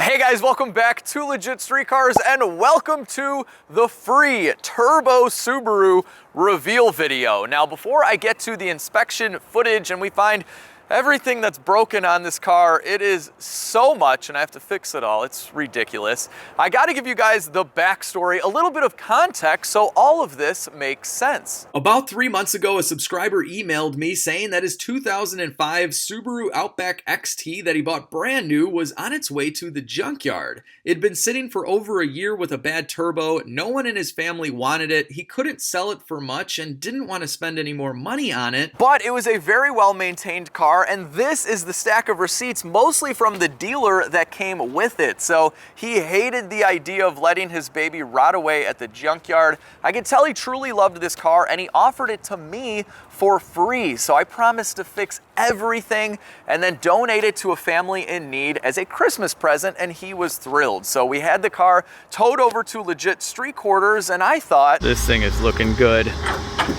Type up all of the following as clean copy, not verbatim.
Hey guys, welcome back to Legit Street Cars and welcome to the free Turbo Subaru reveal video. Now, before I get to the inspection footage and we find everything that's broken on this car, it is so much and I have to fix it all. It's ridiculous. I gotta give you guys the backstory, a little bit of context so all of this makes sense. About 3 months ago, a subscriber emailed me saying that his 2005 Subaru Outback XT that he bought brand new was on its way to the junkyard. It had been sitting for over a year with a bad turbo. No one in his family wanted it. He couldn't sell it for much and didn't want to spend any more money on it. But it was a very well-maintained car, and this is the stack of receipts, mostly from the dealer that came with it. So he hated the idea of letting his baby rot away at the junkyard. I could tell he truly loved this car, and he offered it to me for free. So I promised to fix everything and then donate it to a family in need as a Christmas present, and he was thrilled. So we had the car towed over to Legit Street Quarters, and I thought, this thing is looking good.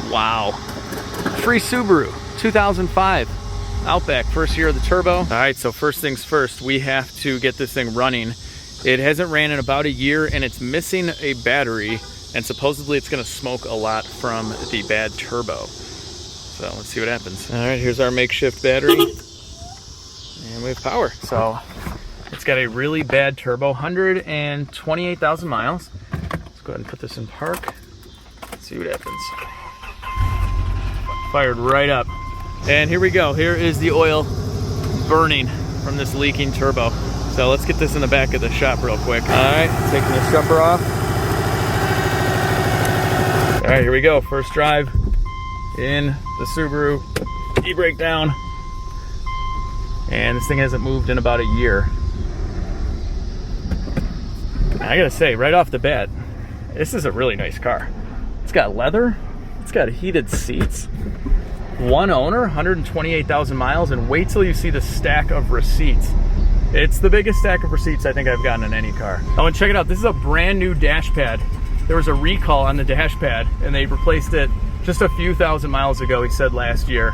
Wow. Free Subaru, 2005. Outback, first year of the turbo. All right, so first things first, we have to get this thing running. It hasn't ran in about a year and it's missing a battery, and supposedly it's gonna smoke a lot from the bad turbo. So let's see what happens. All right, here's our makeshift battery. And we have power. So it's got a really bad turbo, 128,000 miles. Let's go ahead and put this in park. Let's see what happens. Fired right up. And here we go. Here is the oil burning from this leaking turbo. So let's get this in the back of the shop real quick. All right, taking this jumper off. All right, here we go. First drive in the Subaru. E-brake down. And this thing hasn't moved in about a year. I gotta say, right off the bat, this is a really nice car. It's got leather. It's got heated seats. One owner, 128,000 miles, and wait till you see the stack of receipts. It's the biggest stack of receipts I think I've gotten in any car. Oh, and check it out. This is a brand new dash pad. There was a recall on the dash pad, and they replaced it just a few thousand miles ago, he said last year.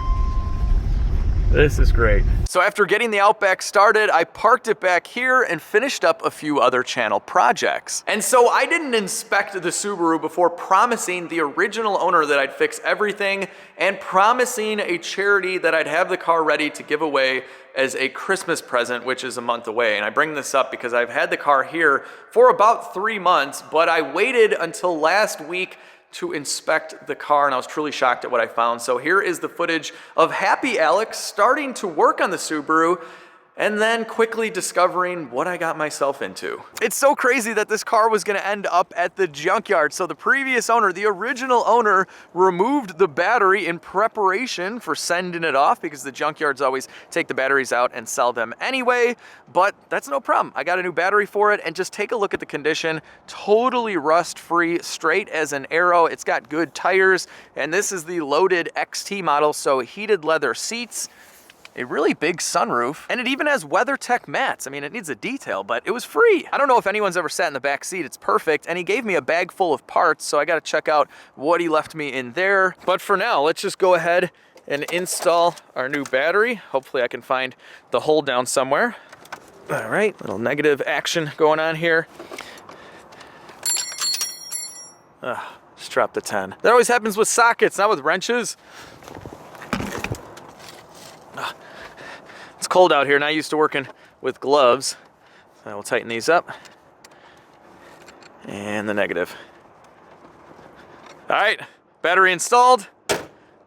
This is great. So after getting the Outback started, I parked it back here and finished up a few other channel projects. And so I didn't inspect the Subaru before promising the original owner that I'd fix everything and promising a charity that I'd have the car ready to give away as a Christmas present, which is a month away. And I bring this up because I've had the car here for about 3 months, but I waited until last week to inspect the car, and I was truly shocked at what I found. So here is the footage of Happy Alex starting to work on the Subaru and then quickly discovering what I got myself into. It's so crazy that this car was gonna end up at the junkyard. So the previous owner, the original owner, removed the battery in preparation for sending it off because the junkyards always take the batteries out and sell them anyway, but that's no problem. I got a new battery for it, and just take a look at the condition. Totally rust-free, straight as an arrow. It's got good tires, and this is the loaded XT model, so heated leather seats, a really big sunroof, and it even has WeatherTech mats. I mean, it needs a detail, but it was free. I don't know if anyone's ever sat in the back seat. It's perfect, and he gave me a bag full of parts, so I gotta check out what he left me in there. But for now, let's just go ahead and install our new battery. Hopefully I can find the hold down somewhere. All right, little negative action going on here. Just dropped the 10. That always happens with sockets, not with wrenches. It's cold out here, not used to working with gloves. So we'll tighten these up. And the negative. All right, battery installed.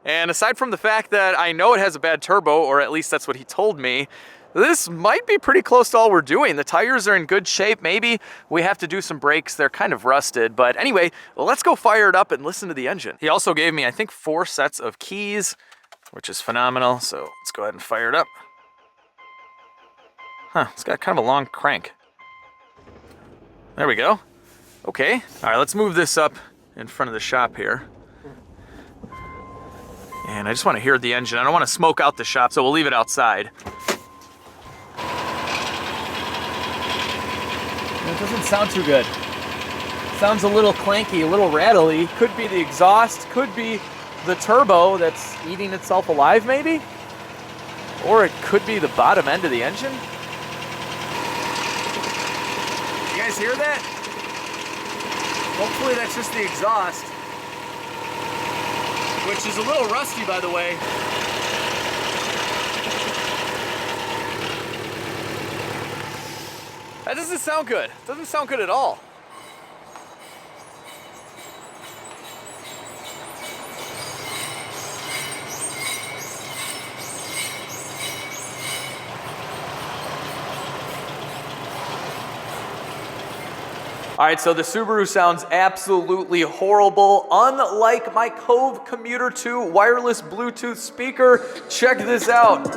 And aside from the fact that I know it has a bad turbo, or at least that's what he told me, this might be pretty close to all we're doing. The tires are in good shape. Maybe we have to do some brakes. They're kind of rusted. But anyway, let's go fire it up and listen to the engine. He also gave me, I think, 4 sets of keys, which is phenomenal. So let's go ahead and fire it up. Huh, it's got kind of a long crank. There we go. Okay, all right, let's move this up in front of the shop here. And I just want to hear the engine. I don't want to smoke out the shop, so we'll leave it outside. It doesn't sound too good. Sounds a little clanky, a little rattly. Could be the exhaust, could be the turbo that's eating itself alive maybe? Or it could be the bottom end of the engine. guys hear that? Hopefully that's just the exhaust, which is a little rusty, by the way. That doesn't sound good. It doesn't sound good at all. All right, so the Subaru sounds absolutely horrible. Unlike my Cove Commuter 2 wireless Bluetooth speaker, check this out.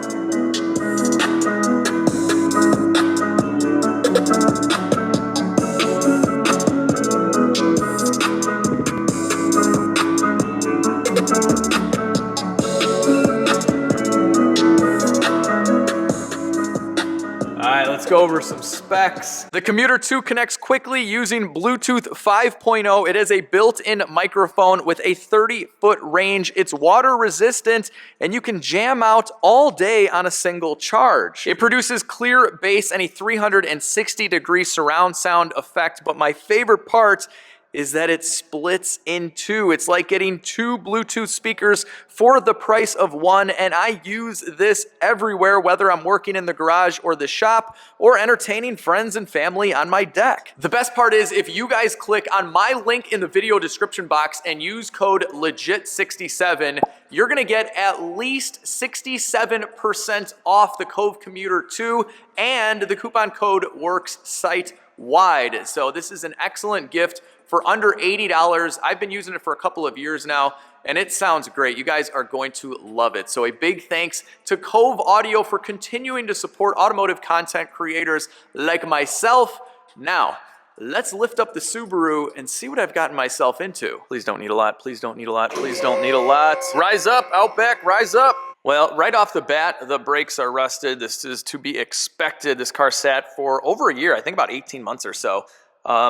Let's go over some specs. The Commuter 2 connects quickly using Bluetooth 5.0. It has a built-in microphone with a 30-foot range. It's water resistant, and you can jam out all day on a single charge. It produces clear bass and a 360-degree surround sound effect, but my favorite part is that it splits in two. It's like getting two Bluetooth speakers for the price of one, and I use this everywhere, whether I'm working in the garage or the shop or entertaining friends and family on my deck. The best part is if you guys click on my link in the video description box and use code LEGIT67, you're gonna get at least 67% off the Cove Commuter 2, and the coupon code works site-wide. So this is an excellent gift for under $80. I've been using it for a couple of years now, and it sounds great. You guys are going to love it. So a big thanks to Cove Audio for continuing to support automotive content creators like myself. Now, let's lift up the Subaru and see what I've gotten myself into. Please don't need a lot, please don't need a lot, please don't need a lot. Rise up, Outback, rise up. Well, right off the bat, the brakes are rusted. This is to be expected. This car sat for over a year, I think about 18 months or so.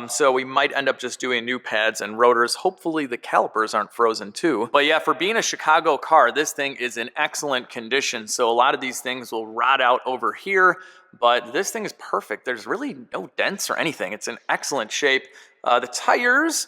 So we might end up just doing new pads and rotors. Hopefully the calipers aren't frozen too. But yeah, for being a Chicago car, this thing is in excellent condition. So a lot of these things will rot out over here, but this thing is perfect. There's really no dents or anything. It's in excellent shape. The tires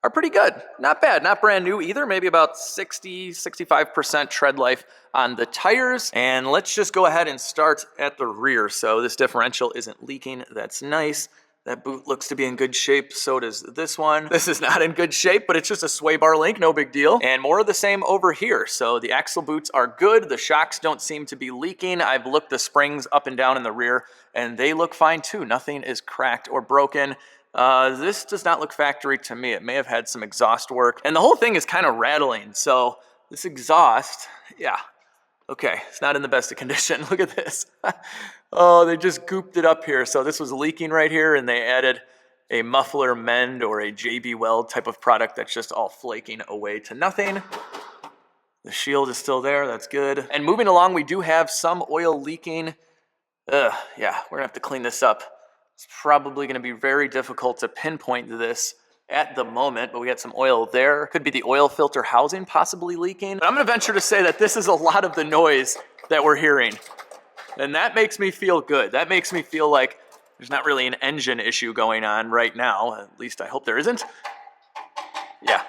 are pretty good. Not bad, not brand new either. Maybe about 65% tread life on the tires. And let's just go ahead and start at the rear. So this differential isn't leaking. That's nice. That boot looks to be in good shape, so does this one. This is not in good shape, but it's just a sway bar link, no big deal. And more of the same over here. So the axle boots are good. The shocks don't seem to be leaking. I've looked the springs up and down in the rear, and they look fine too. Nothing is cracked or broken. This does not look factory to me. It may have had some exhaust work. And the whole thing is kind of rattling. So this exhaust, yeah. Okay, it's not in the best of condition. Look at this. Oh, they just gooped it up here. So this was leaking right here, and they added a muffler mend or a JB Weld type of product that's just all flaking away to nothing. The shield is still there. That's good. And moving along, we do have some oil leaking. Yeah, we're gonna have to clean this up. It's probably gonna be very difficult to pinpoint this at the moment, but we got some oil there. Could be the oil filter housing possibly leaking. But I'm gonna venture to say that this is a lot of the noise that we're hearing. And that makes me feel good. That makes me feel like there's not really an engine issue going on right now. At least I hope there isn't. Yeah.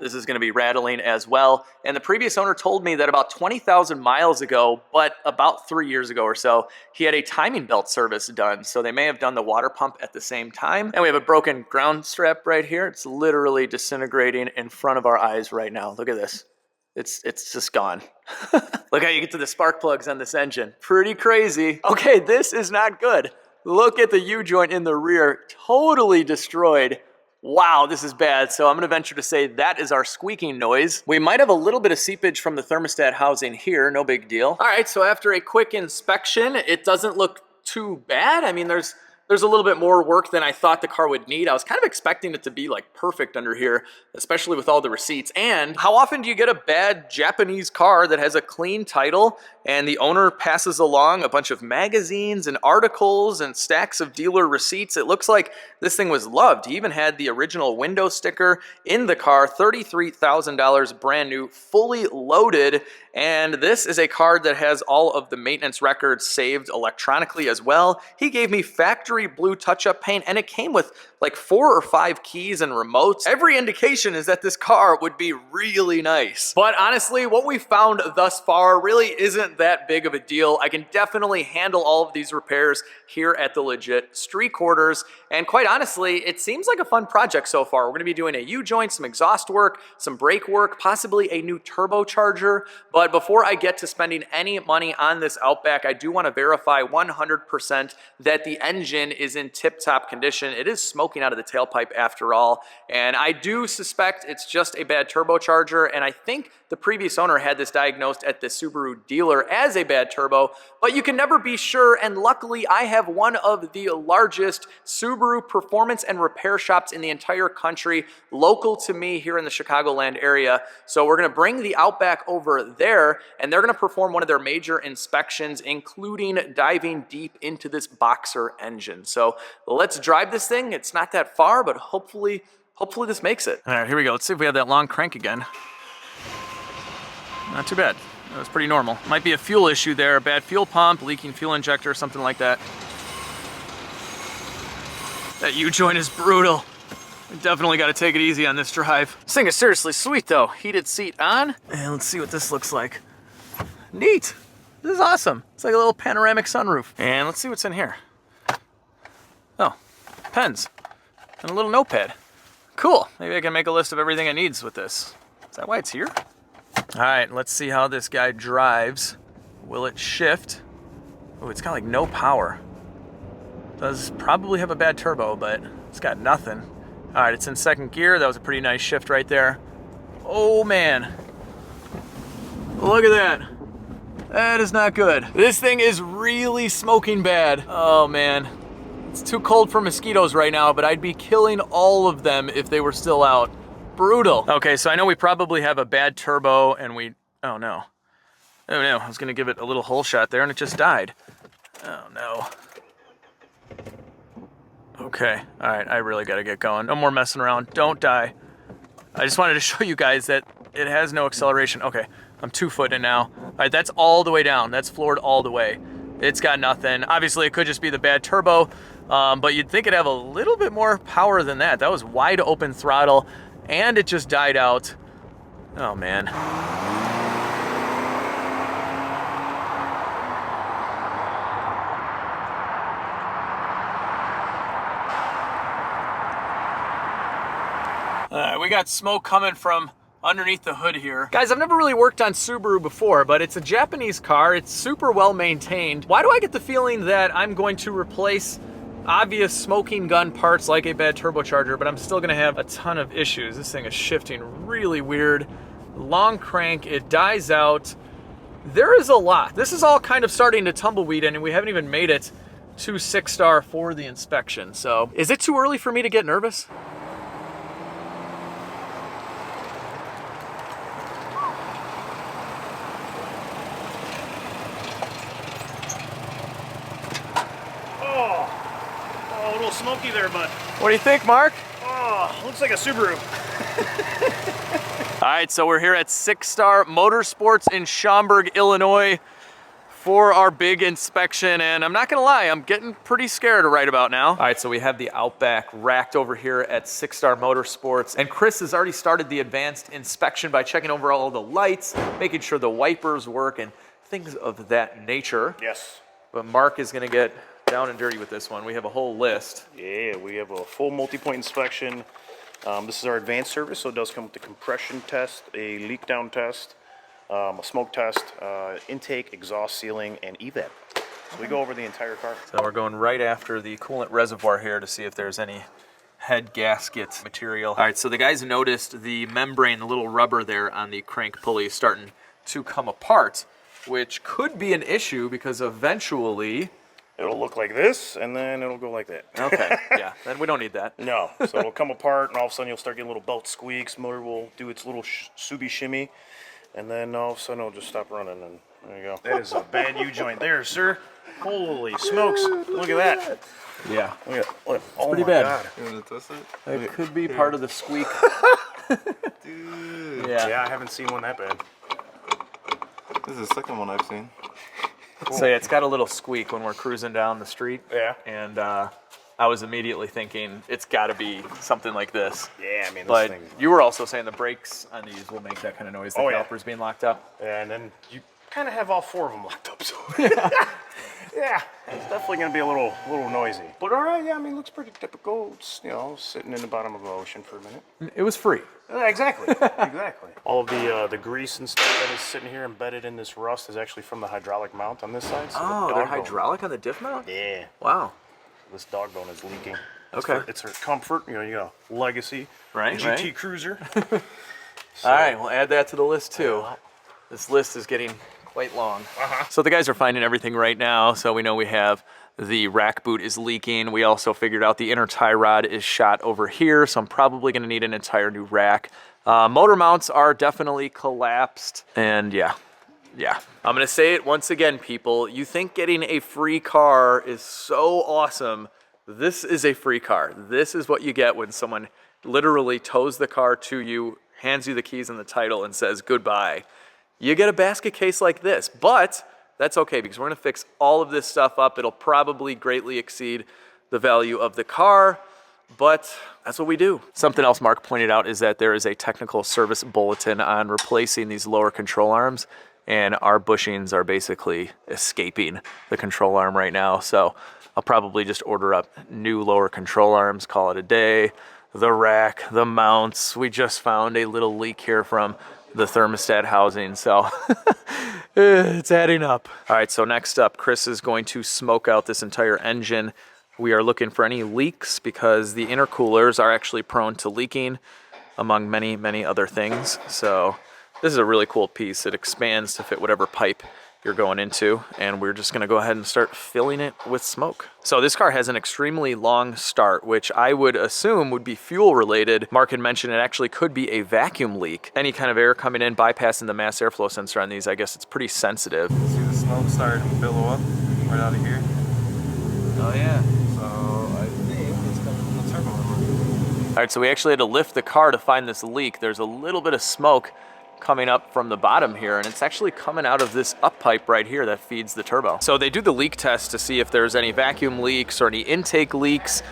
This is gonna be rattling as well. And the previous owner told me that about 20,000 miles ago, but about 3 years ago or so, he had a timing belt service done. So they may have done the water pump at the same time. And we have a broken ground strap right here. It's literally disintegrating in front of our eyes right now. Look at this. It's just gone. Look how you get to the spark plugs on this engine. Pretty crazy. Okay, this is not good. Look at the U-joint in the rear, totally destroyed. Wow, this is bad. So I'm gonna venture to say that is our squeaking noise. We might have a little bit of seepage from the thermostat housing here, no big deal. All right, so after a quick inspection, it doesn't look too bad. I mean, there's a little bit more work than I thought the car would need. I was kind of expecting it to be like perfect under here, especially with all the receipts. And how often do you get a bad Japanese car that has a clean title and the owner passes along a bunch of magazines and articles and stacks of dealer receipts? It looks like this thing was loved. He even had the original window sticker in the car, $33,000 brand new, fully loaded. And this is a card that has all of the maintenance records saved electronically as well. He gave me factory complimentary blue touch-up paint, and it came with like 4 or 5 keys and remotes. Every indication is that this car would be really nice. But honestly, what we found thus far really isn't that big of a deal. I can definitely handle all of these repairs here at the Legit Street Quarters, and quite honestly, it seems like a fun project so far. We're gonna be doing a U-joint, some exhaust work, some brake work, possibly a new turbocharger. But before I get to spending any money on this Outback, I do want to verify 100% that the engine is in tip-top condition. It is smoking out of the tailpipe after all, and I do suspect it's just a bad turbocharger, and I think the previous owner had this diagnosed at the Subaru dealer as a bad turbo, but you can never be sure, and luckily I have one of the largest Subaru performance and repair shops in the entire country local to me here in the Chicagoland area. So we're gonna bring the Outback over there, and they're gonna perform one of their major inspections, including diving deep into this boxer engine. So let's drive this thing. It's not that far, but hopefully this makes it. All right, here we go. Let's see if we have that long crank again. Not too bad. That was pretty normal. Might be a fuel issue there, a bad fuel pump, leaking fuel injector, something like that. That U-joint is brutal. We definitely got to take it easy on this drive. This thing is seriously sweet though. Heated seat on, and let's see what this looks like. Neat. This is awesome. It's like a little panoramic sunroof. And let's see what's in here. Oh, pens and a little notepad. Cool. Maybe I can make a list of everything it needs with this. Is that why it's here? All right, let's see how this guy drives. Will it shift? Oh, it's got like no power. Does probably have a bad turbo, but it's got nothing. All right, it's in second gear. That was a pretty nice shift right there. Oh man, look at that. That is not good. This thing is really smoking bad. Oh man, it's too cold for mosquitoes right now, but I'd be killing all of them if they were still out. Brutal. Okay, so I know we probably have a bad turbo and oh no. Oh no, I was gonna give it a little hole shot there and it just died. Oh no. Okay, all right, I really gotta get going. No more messing around, don't die. I just wanted to show you guys that it has no acceleration. Okay, I'm 2 foot in now. All right, that's all the way down. That's floored all the way. It's got nothing. Obviously, it could just be the bad turbo, but you'd think it'd have a little bit more power than that. That was wide open throttle, and it just died out. Oh, man. We got smoke coming from underneath the hood here. Guys, I've never really worked on Subaru before, but it's a Japanese car. It's super well maintained. Why do I get the feeling that I'm going to replace obvious smoking gun parts like a bad turbocharger, but I'm still gonna have a ton of issues? This thing is shifting really weird. Long crank, it dies out. There is a lot. This is all kind of starting to tumbleweed, and we haven't even made it to 6 Star for the inspection. So is it too early for me to get nervous? A little smoky there, bud. What do you think, Mark? Oh, looks like a Subaru. All right, so we're here at 6 Star Motorsports in Schaumburg, Illinois for our big inspection, and I'm not gonna lie, I'm getting pretty scared right about now. All right, so we have the Outback racked over here at 6 Star Motorsports, and Chris has already started the advanced inspection by checking over all the lights, making sure the wipers work, and things of that nature. Yes. But Mark is gonna get down and dirty with this one. We have a whole list. Yeah, we have a full multi-point inspection. This is our advanced service, so it does come with the compression test, a leak down test, a smoke test, intake, exhaust sealing, and evap. So we go over the entire car. So we're going right after the coolant reservoir here to see if there's any head gasket material. All right, so the guys noticed the membrane, the little rubber there on the crank pulley is starting to come apart, which could be an issue because eventually It'll look like this, and then it'll go like that. Okay, yeah, then we don't need that. No, so it'll come apart, and all of a sudden you'll start getting little belt squeaks. Motor will do its little Subi shimmy, and then all of a sudden it'll just stop running, and there you go. That is a bad U-joint there, sir. Holy smokes, look at that. Yeah. Look at, oh pretty my bad. God. You want to test it? It could be part of the squeak. Dude. Yeah, I haven't seen one that bad. This is the second one I've seen. So yeah, it's got a little squeak when we're cruising down the street. Yeah. And I was immediately thinking it's got to be something like this. Yeah, I mean, this But thing. you were also saying the brakes on these will make that kind of noise. The calipers being locked up. Yeah, and then you kind of have all 4 of them locked up, so yeah, it's definitely gonna be a little noisy. But all right, yeah, I mean, looks pretty typical. It's, you know, sitting in the bottom of the ocean for a minute. It was free. Yeah, exactly, exactly. All of the grease and stuff that is sitting here embedded in this rust is actually from the hydraulic mount on this side. So Oh, the they're dog bone- hydraulic on the diff mount? Yeah, Wow. this dog bone is leaking. Okay. It's her comfort, you know, legacy. Right, GT right. Cruiser. All right, we'll add that to the list too. This list is getting quite long. So the guys are finding everything right now. So we know we have the rack boot is leaking. We also figured out the inner tie rod is shot over here. So I'm probably going to need an entire new rack. Motor mounts are definitely collapsed. And yeah. I'm going to say it once again, people. You think getting a free car is so awesome. This is a free car. This is what you get when someone literally tows the car to you, hands you the keys and the title, and says goodbye. You get a basket case like this, but that's okay because we're going to fix all of this stuff up. It'll probably greatly exceed the value of the car, but that's what we do. Something else Mark pointed out is that there is a technical service bulletin on replacing these lower control arms, and our bushings are basically escaping the control arm right now. So I'll probably just order up new lower control arms, call it a day. The rack, the mounts. We just found a little leak here from the thermostat housing, so it's adding up. All right, so next up, Chris is going to smoke out this entire engine. We are looking for any leaks because the intercoolers are actually prone to leaking, among many, many other things. So this is a really cool piece. It expands to fit whatever pipe you're going into, and we're just gonna go ahead and start filling it with smoke. So this car has an extremely long start, which I would assume would be fuel related. Mark had mentioned it actually could be a vacuum leak. Any kind of air coming in, bypassing the mass airflow sensor on these, I guess it's pretty sensitive. See the smoke starting to billow up right out of here. Oh yeah. So I think it's coming from the turbo armor. All right, so we actually had to lift the car to find this leak. There's a little bit of smoke coming up from the bottom here, and it's actually coming out of this up pipe right here that feeds the turbo. So they do the leak test to see if there's any vacuum leaks or any intake leaks.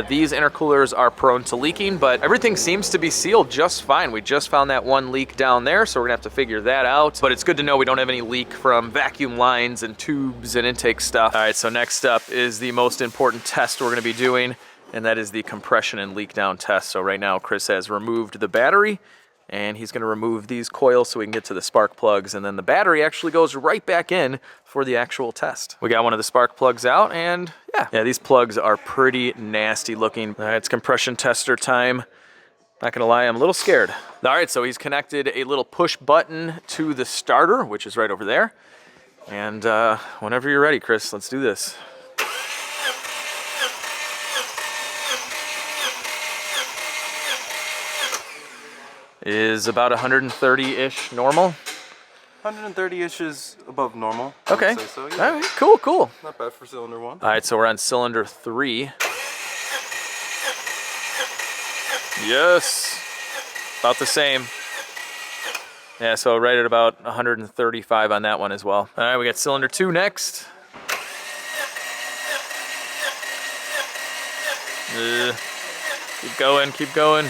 These intercoolers are prone to leaking, but everything seems to be sealed just fine. We just found that one leak down there, so we're gonna have to figure that out. But it's good to know we don't have any leak from vacuum lines and tubes and intake stuff. All right, so next up is the most important test we're gonna be doing, and that is the compression and leak down test. So right now, Chris has removed the battery, and he's going to remove these coils so we can get to the spark plugs, and then the battery actually goes right back in for the actual test. We got one of the spark plugs out, and yeah, these plugs are pretty nasty looking. All right, it's compression tester time. Not gonna lie, I'm a little scared. All right, so he's connected a little push button to the starter, which is right over there. And whenever you're ready, Chris, let's do this. Is about 130-ish normal. 130-ish is above normal. Okay. I'd say so, yeah. All right, cool. Not bad for cylinder 1. All right, so we're on cylinder 3. Yes, about the same. Yeah, so right at about 135 on that one as well. All right, we got cylinder 2 next. Keep going.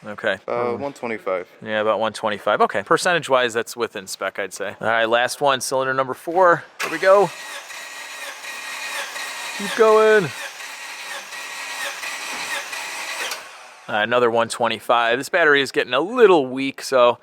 Okay. 125. Yeah, about 125. Okay, percentage-wise, that's within spec, I'd say. All right, last one, cylinder number 4. Here we go. Keep going. Another 125. This battery is getting a little weak, so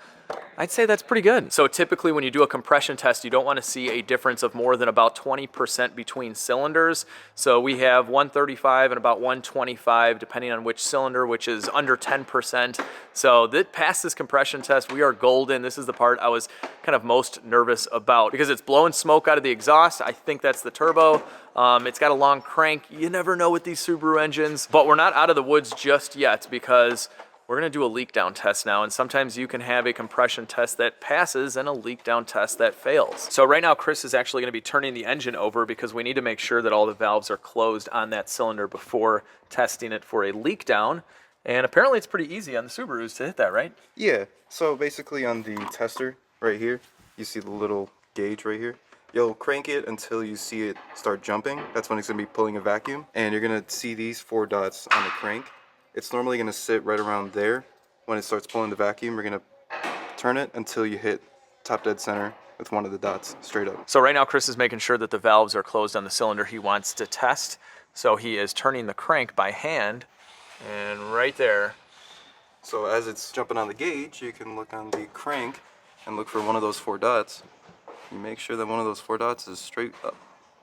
I'd say that's pretty good. So typically when you do a compression test, you don't want to see a difference of more than about 20% between cylinders. So we have 135 and about 125 depending on which cylinder, which is under 10%. So that past this compression test, we are golden. This is the part I was kind of most nervous about because it's blowing smoke out of the exhaust. I think that's the turbo. It's got a long crank. You never know with these Subaru engines, but we're not out of the woods just yet because we're gonna do a leak down test now, and sometimes you can have a compression test that passes and a leak down test that fails. So right now, Chris is actually gonna be turning the engine over because we need to make sure that all the valves are closed on that cylinder before testing it for a leak down. And apparently it's pretty easy on the Subarus to hit that, right? Yeah, so basically on the tester right here, you see the little gauge right here. You'll crank it until you see it start jumping. That's when it's going to be pulling a vacuum. And you're going to see these 4 dots on the crank. It's normally going to sit right around there. When it starts pulling the vacuum, we're going to turn it until you hit top dead center with one of the dots straight up. So right now Chris is making sure that the valves are closed on the cylinder he wants to test. So he is turning the crank by hand, and right there. So as it's jumping on the gauge, you can look on the crank and look for one of those 4 dots. You make sure that one of those 4 dots is straight up.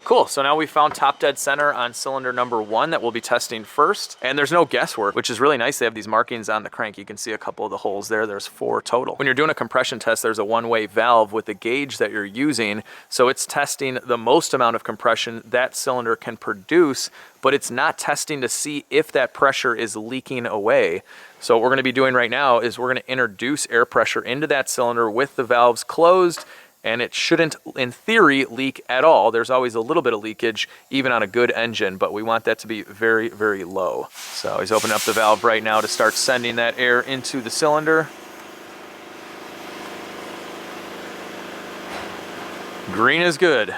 Cool, so now we found top dead center on cylinder number 1 that we'll be testing first. And there's no guesswork, which is really nice. They have these markings on the crank. You can see a couple of the holes there. There's 4 total. When you're doing a compression test, there's a one-way valve with the gauge that you're using. So it's testing the most amount of compression that cylinder can produce, but it's not testing to see if that pressure is leaking away. So what we're gonna be doing right now is we're gonna introduce air pressure into that cylinder with the valves closed, and it shouldn't, in theory, leak at all. There's always a little bit of leakage, even on a good engine, but we want that to be very, very low. So he's opening up the valve right now to start sending that air into the cylinder. Green is good.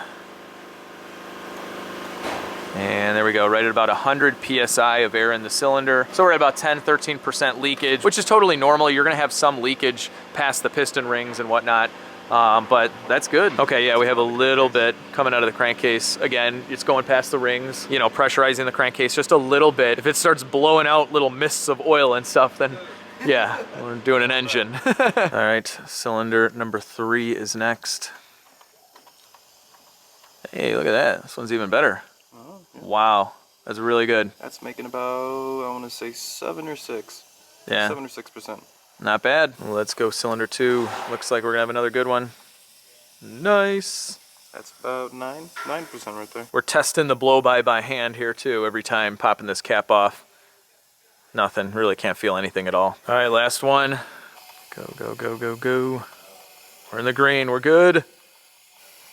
And there we go, right at about 100 PSI of air in the cylinder. So we're at about 10-13% leakage, which is totally normal. You're gonna have some leakage past the piston rings and whatnot. But that's good. Okay, yeah, we have a little bit coming out of the crankcase. Again, it's going past the rings, you know, pressurizing the crankcase just a little bit. If it starts blowing out little mists of oil and stuff, then yeah, we're doing an engine. All right, cylinder number 3 is next. Hey, look at that. This one's even better. Oh, yeah. Wow, that's really good. That's making about, I want to say 7 or 6. Yeah. 7 or 6%. Not bad. Let's go cylinder 2. Looks like we're gonna have another good one. Nice. That's about 9% right there. We're testing the blow-by hand here too, every time, popping this cap off. Nothing, really can't feel anything at all. All right, last one. Go, go, go, go, go. We're in the green, we're good.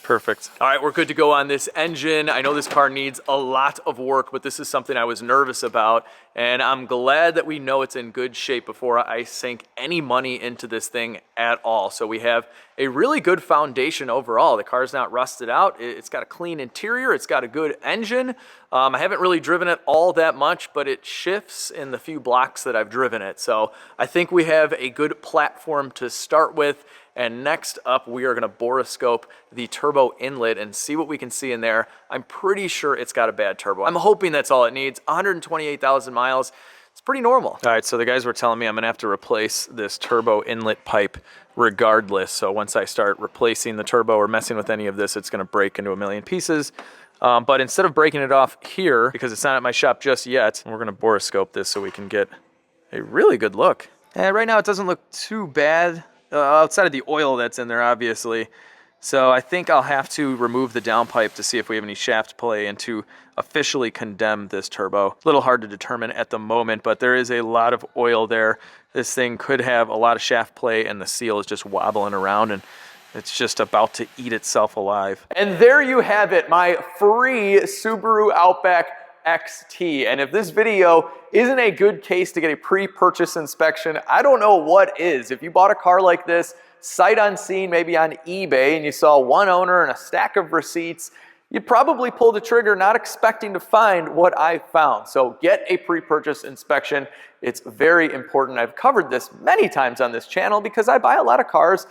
Perfect. All right, we're good to go on this engine. I know this car needs a lot of work, but this is something I was nervous about, and I'm glad that we know it's in good shape before I sink any money into this thing at all. So we have a really good foundation overall. The car's not rusted out. It's got a clean interior. It's got a good engine. I haven't really driven it all that much, but it shifts in the few blocks that I've driven it. So I think we have a good platform to start with. And next up, we are gonna boroscope the turbo inlet and see what we can see in there. I'm pretty sure it's got a bad turbo. I'm hoping that's all it needs. 128,000 miles, it's pretty normal. All right, so the guys were telling me I'm gonna have to replace this turbo inlet pipe regardless. So once I start replacing the turbo or messing with any of this, it's gonna break into a million pieces. But instead of breaking it off here, because it's not at my shop just yet, we're gonna boroscope this so we can get a really good look. And right now it doesn't look too bad. Outside of the oil that's in there, obviously. So I think I'll have to remove the downpipe to see if we have any shaft play and to officially condemn this turbo. A little hard to determine at the moment, but there is a lot of oil there. This thing could have a lot of shaft play, and the seal is just wobbling around, and it's just about to eat itself alive. And there you have it, my free Subaru Outback XT. And if this video isn't a good case to get a pre-purchase inspection, I don't know what is. If you bought a car like this, sight unseen, maybe on eBay, and you saw one owner and a stack of receipts, you'd probably pull the trigger not expecting to find what I found. So get a pre-purchase inspection. It's very important. I've covered this many times on this channel because I buy a lot of cars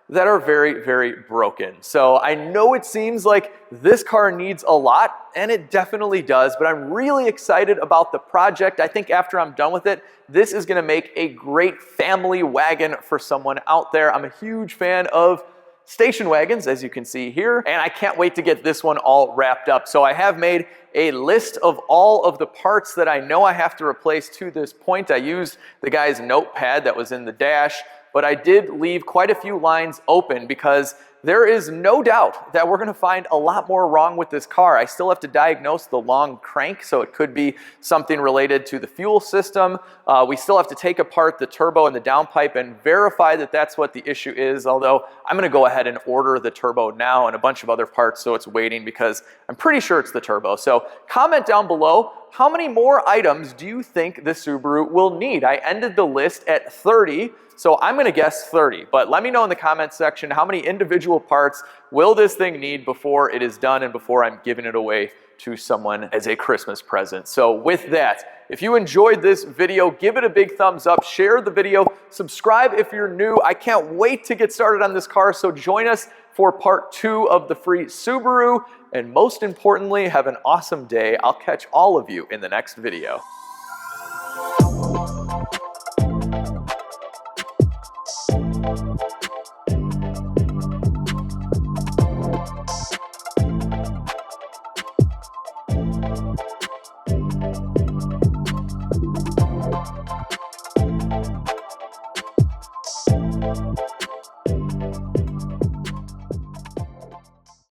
that are very, very broken. So I know it seems like this car needs a lot, and it definitely does, but I'm really excited about the project. I think after I'm done with it, this is gonna make a great family wagon for someone out there. I'm a huge fan of station wagons, as you can see here, and I can't wait to get this one all wrapped up. So I have made a list of all of the parts that I know I have to replace to this point. I used the guy's notepad that was in the dash, but I did leave quite a few lines open because there is no doubt that we're gonna find a lot more wrong with this car. I still have to diagnose the long crank, so it could be something related to the fuel system. We still have to take apart the turbo and the downpipe and verify that that's what the issue is, although I'm gonna go ahead and order the turbo now and a bunch of other parts so it's waiting because I'm pretty sure it's the turbo. So comment down below how many more items do you think the Subaru will need? I ended the list at 30, so I'm gonna guess 30, but let me know in the comments section how many individual parts will this thing need before it is done and before I'm giving it away to someone as a Christmas present. So with that, if you enjoyed this video, give it a big thumbs up, share the video, subscribe if you're new. I can't wait to get started on this car, so join us for part 2 of the free Subaru. And most importantly, have an awesome day. I'll catch all of you in the next video.